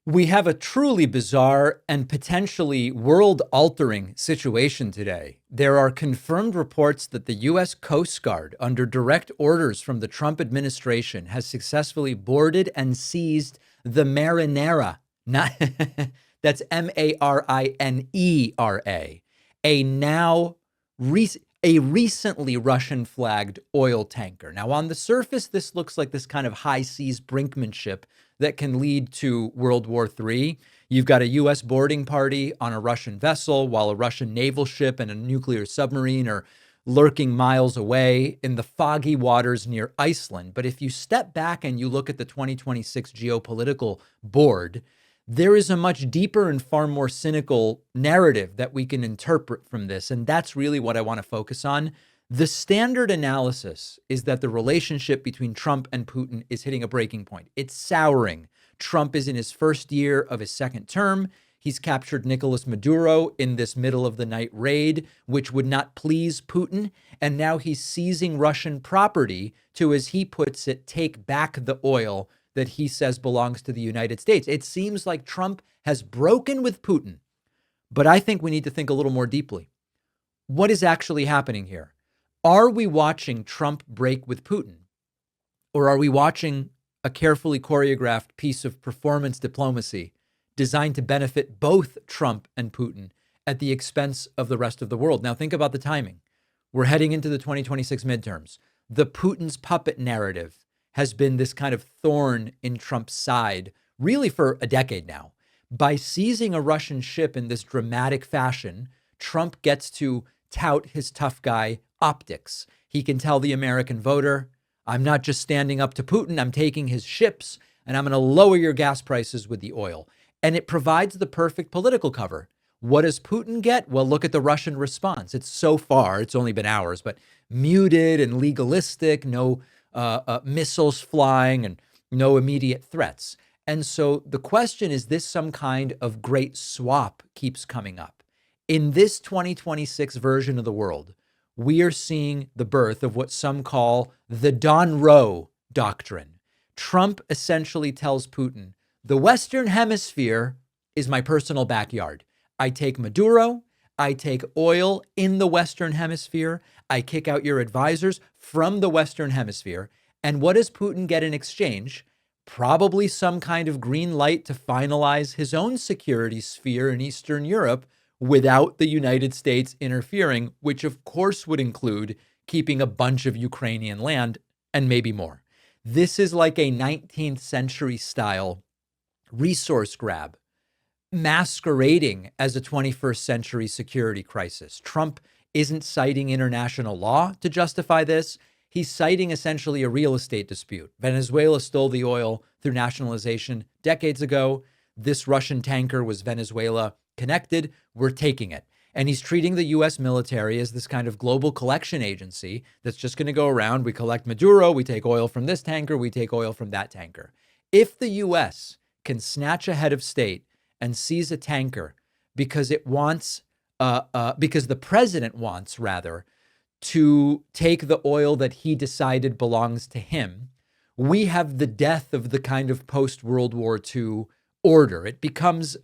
We have a truly bizarre and potentially world-altering situation today. There are confirmed reports that the U.S. Coast Guard, under direct orders from the Trump administration, has successfully boarded and seized the Marinera. Not, that's Marinera, a now a recently Russian-flagged oil tanker. Now, on the surface, this looks like this kind of high seas brinkmanship that can lead to World War III. You've got a U.S. boarding party on a Russian vessel while a Russian naval ship and a nuclear submarine are lurking miles away in the foggy waters near Iceland. But if you step back and you look at the 2026 geopolitical board, there is a much deeper and far more cynical narrative that we can interpret from this. And that's really what I want to focus on. The standard analysis is that the relationship between Trump and Putin is hitting a breaking point. It's souring. Trump is in his first year of his second term. He's captured Nicolas Maduro in this middle of the night raid, which would not please Putin. And now he's seizing Russian property to, as he puts it, take back the oil that he says belongs to the United States. It seems like Trump has broken with Putin. But I think we need to think a little more deeply. What is actually happening here? Are we watching Trump break with Putin? Or are we watching a carefully choreographed piece of performance diplomacy designed to benefit both Trump and Putin at the expense of the rest of the world? Now, think about the timing. We're heading into the 2026 midterms. The Putin's puppet narrative has been this kind of thorn in Trump's side, really for a decade now. By seizing a Russian ship in this dramatic fashion, Trump gets to tout his tough guy optics. He can tell the American voter, I'm not just standing up to Putin, I'm taking his ships, and I'm going to lower your gas prices with the oil. And it provides the perfect political cover. What does Putin get? Well, look at the Russian response. It's so far, it's only been hours, but muted and legalistic, no missiles flying and no immediate threats. And so the question is this some kind of great swap keeps coming up. In this 2026 version of the world, we are seeing the birth of what some call the Don Roe doctrine. Trump essentially tells Putin, the Western Hemisphere is my personal backyard. I take Maduro, I take oil in the Western Hemisphere, I kick out your advisors from the Western Hemisphere. And what does Putin get in exchange? Probably some kind of green light to finalize his own security sphere in Eastern Europe without the United States interfering, which of course would include keeping a bunch of Ukrainian land and maybe more. This is like a 19th century style resource grab masquerading as a 21st century security crisis. Trump isn't citing international law to justify this. He's citing essentially a real estate dispute. Venezuela stole the oil through nationalization decades ago. This Russian tanker was Venezuela connected. We're taking it. And he's treating the U.S. military as this kind of global collection agency that's just going to go around. We collect Maduro. We take oil from this tanker. We take oil from that tanker. If the U.S. can snatch a head of state and seize a tanker because it wants, because the president wants, rather, to take the oil that he decided belongs to him, we have the death of the kind of post-World War II order. It becomes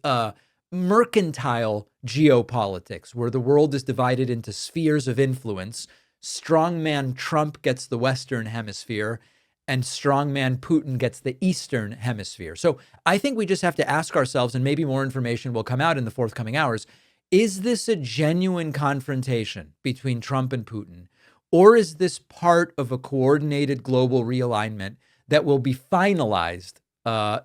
mercantile geopolitics where the world is divided into spheres of influence. Strongman Trump gets the Western Hemisphere and strongman Putin gets the Eastern Hemisphere. So I think we just have to ask ourselves, and maybe more information will come out in the forthcoming hours, is this a genuine confrontation between Trump and Putin, or is this part of a coordinated global realignment that will be finalized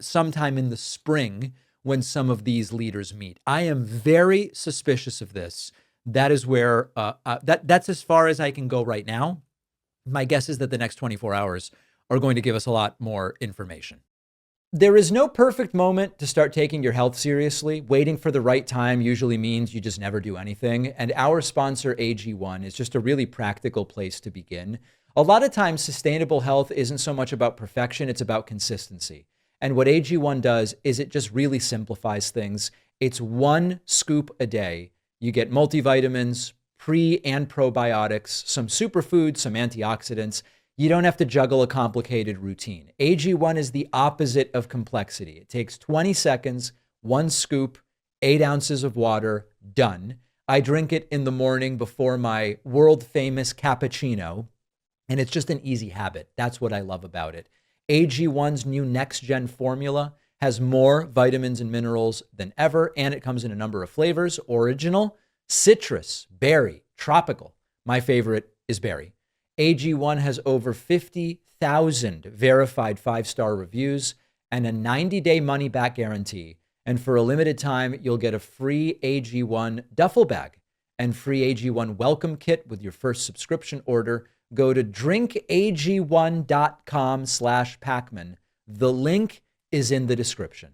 sometime in the spring when some of these leaders meet? I am very suspicious of this. That is where that's as far as I can go right now. My guess is that the next 24 hours are going to give us a lot more information. There is no perfect moment to start taking your health seriously. Waiting for the right time usually means you just never do anything. And our sponsor, AG1, is just a really practical place to begin. A lot of times, sustainable health isn't so much about perfection, it's about consistency. And what AG1 does is it just really simplifies things. It's one scoop a day. You get multivitamins, pre and probiotics, some superfoods, some antioxidants. You don't have to juggle a complicated routine. AG1 is the opposite of complexity. It takes 20 seconds, one scoop, 8 ounces of water, done. I drink it in the morning before my world famous cappuccino, and it's just an easy habit. That's what I love about it. AG1's new next gen formula has more vitamins and minerals than ever, and it comes in a number of flavors: original, citrus, berry, tropical. My favorite is berry. AG1 has over 50,000 verified 5-star reviews and a 90-day money-back guarantee. And for a limited time, you'll get a free AG1 duffel bag and free AG1 welcome kit with your first subscription order. Go to drinkag1.com/Pakman. The link is in the description.